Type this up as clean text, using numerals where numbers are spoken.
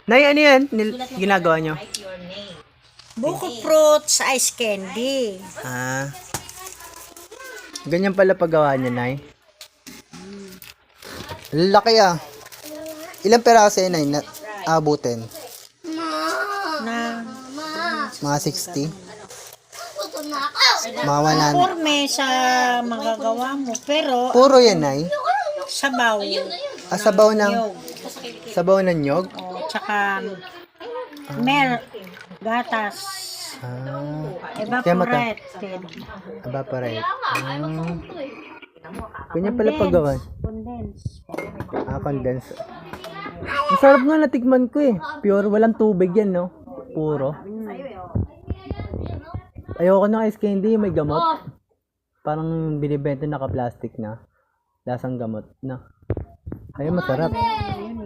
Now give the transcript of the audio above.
Nay, ano yan? Ginagawa nyo? Buko fruits ice candy. Ah. Ganyan pala paggawa niya, Nay. Laki ah. Ilang peraso yan, Nay, na abutin? Na Mga 60? Mga 100? porme sa magagawa mo. Pero Puro yan, Nay? sabaw. Ah, sabaw ng... Yog. Sabaw ng nyog? O, tsaka gatas. Ah. Kaya mata. Evaporated. Evaporate. Ganyan pala paggawa. Condense. Ah, condense. Ang sarap nga, natikman ko eh. Pure, walang tubig yan, no? Puro. Ayoko ng ice candy, may gamot. Parang binibenta naka-plastic na. Lasang gamot na. Ayun, masarap.